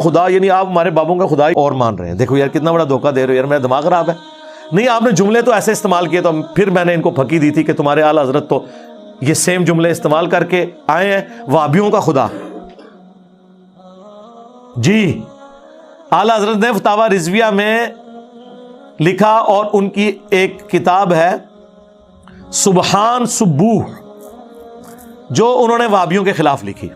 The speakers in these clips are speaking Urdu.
خدا یعنی آپ ہمارے بابوں کا خدا اور مان رہے ہیں. دیکھو یار کتنا بڑا دھوکہ دے رہے ہو یار, میرا دماغ خراب ہے. نہیں, آپ نے جملے تو ایسے استعمال کیے, تو پھر میں نے ان کو پھکی دی تھی کہ تمہارے اعلیٰ حضرت تو یہ سیم جملے استعمال کر کے آئے ہیں, وہابیوں کا خدا. جی, اعلیٰ حضرت نے فتاوی رضویہ میں لکھا, اور ان کی ایک کتاب ہے سبحان سبوح, جو انہوں نے وہابیوں کے خلاف لکھی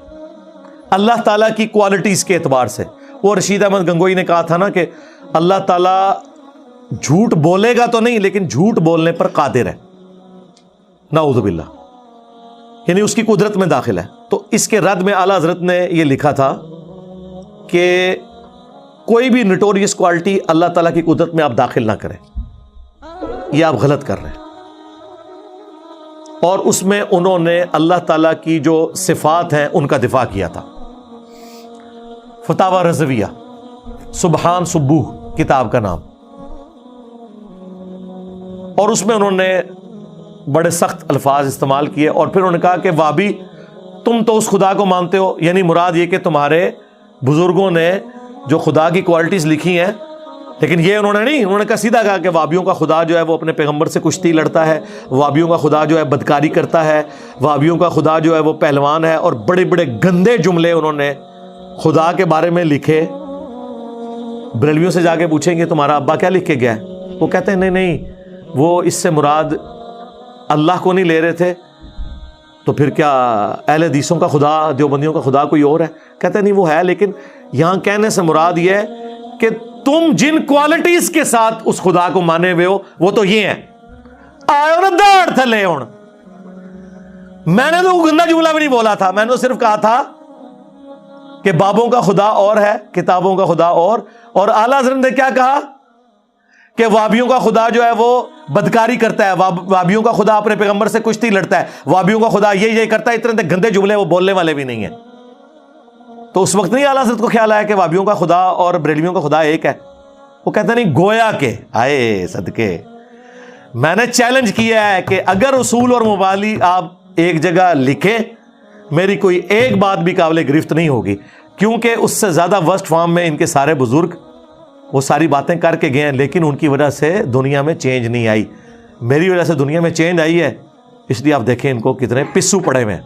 اللہ تعالیٰ کی کوالٹیز کے اعتبار سے. وہ رشید احمد گنگوئی نے کہا تھا نا کہ اللہ تعالیٰ جھوٹ بولے گا تو نہیں, لیکن جھوٹ بولنے پر قادر ہے, نعوذ باللہ, یعنی اس کی قدرت میں داخل ہے. تو اس کے رد میں اعلیٰ حضرت نے یہ لکھا تھا کہ کوئی بھی نٹوریس کوالٹی اللہ تعالیٰ کی قدرت میں آپ داخل نہ کریں, یہ آپ غلط کر رہے ہیں. اور اس میں انہوں نے اللہ تعالیٰ کی جو صفات ہیں ان کا دفاع کیا تھا. فتاوی رضویہ, سبحان سبوح کتاب کا نام. اور اس میں انہوں نے بڑے سخت الفاظ استعمال کیے, اور پھر انہوں نے کہا کہ وہابی تم تو اس خدا کو مانتے ہو, یعنی مراد یہ کہ تمہارے بزرگوں نے جو خدا کی کوالٹیز لکھی ہیں, لیکن یہ انہوں نے نہیں, انہوں نے کہا سیدھا کہا کہ وہابیوں کا خدا جو ہے وہ اپنے پیغمبر سے کشتی لڑتا ہے, وہابیوں کا خدا جو ہے بدکاری کرتا ہے, وہابیوں کا خدا جو ہے وہ پہلوان ہے, اور بڑے بڑے گندے جملے انہوں نے خدا کے بارے میں لکھے. بریلویوں سے جا کے پوچھیں گے تمہارا ابا کیا لکھ کے گیا ہے, وہ کہتے ہیں نہیں, وہ اس سے مراد اللہ کو نہیں لے رہے تھے, تو پھر کیا اہل حدیثوں کا خدا, دیوبندیوں کا خدا کوئی اور ہے؟ کہتے ہیں نہیں وہ ہے, لیکن یہاں کہنے سے مراد یہ ہے کہ تم جن کوالٹیز کے ساتھ اس خدا کو مانے ہوئے ہو وہ تو یہ ہیں. آئے نا داڑھ تھلے ہون, میں نے تو گندا جملہ بھی نہیں بولا تھا, میں نے تو صرف کہا تھا کہ بابوں کا خدا اور ہے, کتابوں کا خدا اور اعلیٰ حضرت نے کیا کہا کہ وہابیوں کا خدا جو ہے وہ بدکاری کرتا ہے, وہابیوں کا خدا اپنے پیغمبر سے کشتی لڑتا ہے, وہابیوں کا خدا یہ کرتا ہے. اتنے گندے جملے وہ بولنے والے بھی نہیں ہیں. تو اس وقت نہیں اعلیٰ حضرت کو خیال آیا کہ وہابیوں کا خدا اور بریلویوں کا خدا ایک ہے. وہ کہتے نہیں, گویا کہ آئے صدقے میں نے چیلنج کیا ہے کہ اگر اصول اور مبانی آپ ایک جگہ لکھیں, میری کوئی ایک بات بھی قابل گرفت نہیں ہوگی, کیونکہ اس سے زیادہ ورسٹ فارم میں ان کے سارے بزرگ وہ ساری باتیں کر کے گئے ہیں, لیکن ان کی وجہ سے دنیا میں چینج نہیں آئی. میری وجہ سے دنیا میں چینج آئی ہے, اس لیے آپ دیکھیں ان کو کتنے پسو پڑے ہوئے ہیں.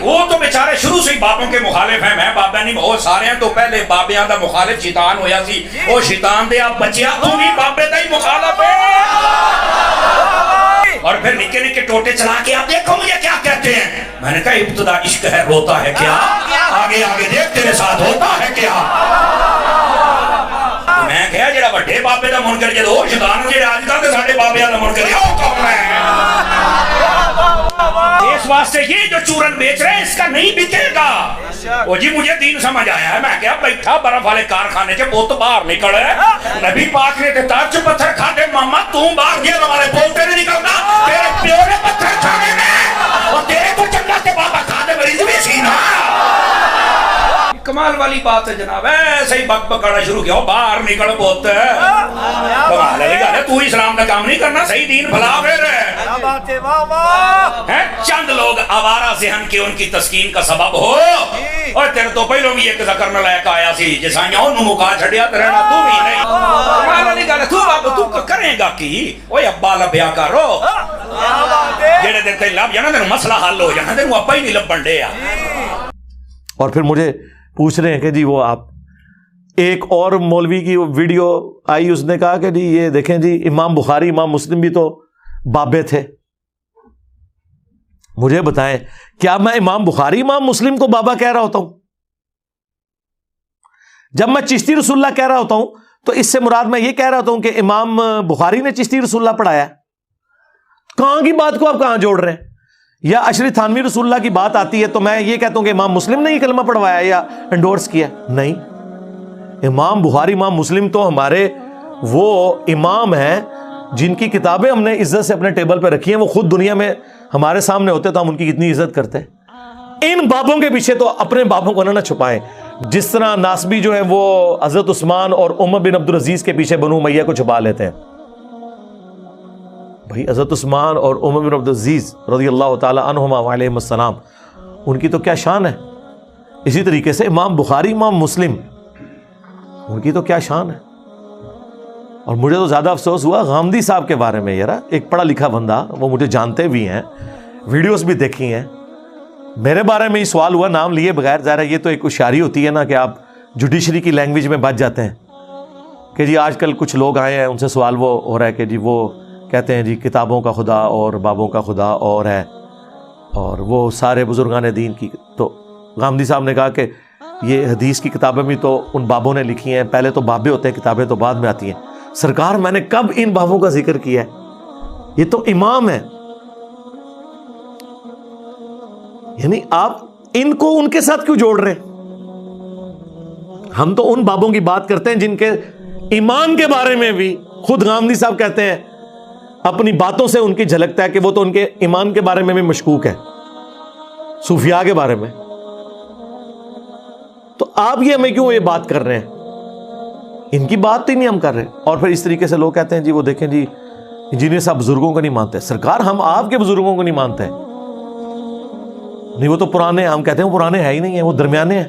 وہ تو بیچارے شروع سے ہی بابوں کے مخالف ہیں. میں بابا نہیں بہت سارے ہیں, تو پہلے بابیاں دا مخالف شیطان ہویا سی, او شیطان دے آپ بچیا تو بھی بابے دا ہی مخالف ہے. اور پھر نکے نکے ٹوٹے چلا کے آپ دیکھو مجھے کیا کہتے ہیں. میں نے کہا ابتدا عشق ہے, روتا ہے کیا, آگے آگے دیکھ تیرے ساتھ ہوتا ہے کیا. میں کہا جڑا بڑے بابے دا منکر جے او شیطان جڑے اج کل تے ساڈے بابیاں دا منکر ہے او کون ہے. اس واسطے یہ جو چورن بیچ رہے ہیں اس کا نہیں بکے گا. وہ جی مجھے دین سمجھ آیا ہے. میں کہا بیٹھا برف والے کارخانے سے بہت باہر نکل ہے, نبی پاک نے تے تاج پتھر کھاتے, ماما تو باہر گیا ہمارے بولتے نہیں نکلنا, تیرے پیو نے پتھر کھانے میں, اور تیرے کو چنگا تے بابا کھانے مریض بھی سی نا. کمال والی بات ہے جناب, ایسے ہی بک بکانا شروع کیا, باہر نکل بہت کمال ہے. تو اسلام کا کام نہیں کرنا, صحیح دین بھلا پھر ہے. چند لوگ آوارہ ذہن کے ان کی تسکین کا سبب ہو, اور تیرے تو پہلوں بھی ایک ذکر نلائق آیا سی جسائیاں انہوں مکا چھڑیا ترہنا تو بھی نہیں. کمال والی گل ہے, تو اب تو کریں گا کی, اوہ ابا لبیا کرو, جڑے دن تے لب جانا تینوں مسئلہ حل ہو جانا, تینوں ابا ہی نہیں لبن دے. اور پھر مجھے پوچھ رہے ہیں کہ جی وہ آپ, ایک اور مولوی کی ویڈیو آئی, اس نے کہا کہ جی یہ دیکھیں جی امام بخاری امام مسلم بھی تو بابے تھے. مجھے بتائیں کیا میں امام بخاری امام مسلم کو بابا کہہ رہا ہوتا ہوں؟ جب میں چشتی رسول اللہ کہہ رہا ہوتا ہوں تو اس سے مراد میں یہ کہہ رہا ہوتا ہوں کہ امام بخاری نے چشتی رسول اللہ پڑھایا. کہاں کی بات کو آپ کہاں جوڑ رہے ہیں؟ یا اشری تھانوی رسول اللہ کی بات آتی ہے تو میں یہ کہتا ہوں کہ امام مسلم نے یہ کلمہ پڑھوایا یا انڈورس کیا. نہیں, امام بخاری امام مسلم تو ہمارے وہ امام ہیں جن کی کتابیں ہم نے عزت سے اپنے ٹیبل پہ رکھی ہیں. وہ خود دنیا میں ہمارے سامنے ہوتے تو ہم ان کی کتنی عزت کرتے ہیں. ان بابوں کے پیچھے تو اپنے بابوں کو نہ چھپائیں. جس طرح ناسبی جو ہیں وہ حضرت عثمان اور عمر بن عبدالعزیز کے پیچھے بنو امیہ کو چھپا لیتے ہیں. بھائی حضرت عثمان اور عمر بن عبدالعزیز رضی اللہ تعالی عنہما وعلیہم السلام, ان کی تو کیا شان ہے. اسی طریقے سے امام بخاری امام مسلم ان کی تو کیا شان ہے. اور مجھے تو زیادہ افسوس ہوا غامدی صاحب کے بارے میں. یار ایک پڑھا لکھا بندہ, وہ مجھے جانتے بھی ہیں, ویڈیوز بھی دیکھی ہیں, میرے بارے میں ہی سوال ہوا نام لیے بغیر. ظاہر ہے یہ تو ایک ہوشیاری ہوتی ہے نا کہ آپ جوڈیشری کی لینگویج میں بچ جاتے ہیں کہ جی آج کل کچھ لوگ آئے ہیں, ان سے سوال وہ ہو رہا ہے کہ جی وہ کہتے ہیں جی کتابوں کا خدا اور بابوں کا خدا اور ہے, اور وہ سارے بزرگان دین کی. تو غامدی صاحب نے کہا کہ یہ حدیث کی کتابیں بھی تو ان بابوں نے لکھی ہیں, پہلے تو بابے ہوتے ہیں, کتابیں تو بعد میں آتی ہیں. سرکار میں نے کب ان بابوں کا ذکر کیا ہے, یہ تو امام ہے. یعنی آپ ان کو ان کے ساتھ کیوں جوڑ رہے ہیں؟ ہم تو ان بابوں کی بات کرتے ہیں جن کے ایمان کے بارے میں بھی خود غامدی صاحب کہتے ہیں, اپنی باتوں سے ان کی جھلکتا ہے کہ وہ تو ان کے ایمان کے بارے میں بھی مشکوک ہے, صوفیاء کے بارے میں. تو آپ یہ ہمیں کیوں یہ بات کر رہے ہیں؟ ان کی بات ہی نہیں ہم کر رہے. اور پھر اس طریقے سے لوگ کہتے ہیں جی وہ دیکھیں جی انجینئر صاحب بزرگوں کو نہیں مانتے. سرکار ہم آپ کے بزرگوں کو نہیں مانتے. نہیں وہ تو پرانے, ہم کہتے ہیں وہ پرانے ہے ہی نہیں ہیں, وہ درمیانے ہیں.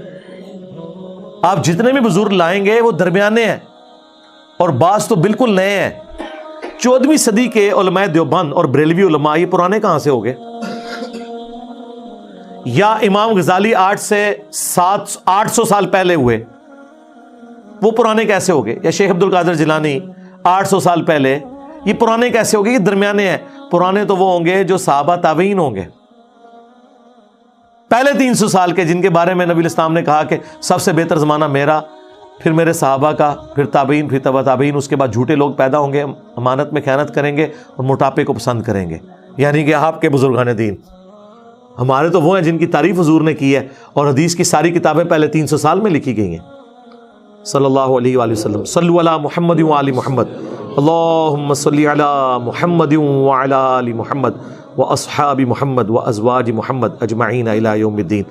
آپ جتنے بھی بزرگ لائیں گے وہ درمیانے ہیں, اور بعض تو بالکل نئے ہیں. 14ویں صدی کے علماء دیوبند اور بریلوی علماء یہ پرانے کہاں سے ہو گئے؟ یا امام غزالی 800 سال پہلے ہوئے, وہ پرانے کیسے ہو گئے؟ یا شیخ عبد القادر جیلانی 800 سال پہلے, یہ پرانے کیسے ہو گئے؟ یہ درمیانے ہیں. پرانے تو وہ ہوں گے جو صحابہ تابعین ہوں گے, پہلے 300 سال کے, جن کے بارے میں نبی الاسلام نے کہا کہ سب سے بہتر زمانہ میرا, پھر میرے صحابہ کا, پھر تابعین, پھر تبع تابعین. اس کے بعد جھوٹے لوگ پیدا ہوں گے, امانت میں خیانت کریں گے اور موٹاپے کو پسند کریں گے. یعنی کہ آپ کے بزرگان دین. ہمارے تو وہ ہیں جن کی تعریف حضور نے کی ہے, اور حدیث کی ساری کتابیں پہلے 300 سال میں لکھی گئی ہیں. صلی اللہ علیہ وآلہ وسلم. صلو علی محمد وآل محمد. اللہم صلی علی محمد وعلی آل محمد واصحاب محمد وازواج محمد اجمعین الی یوم الدین.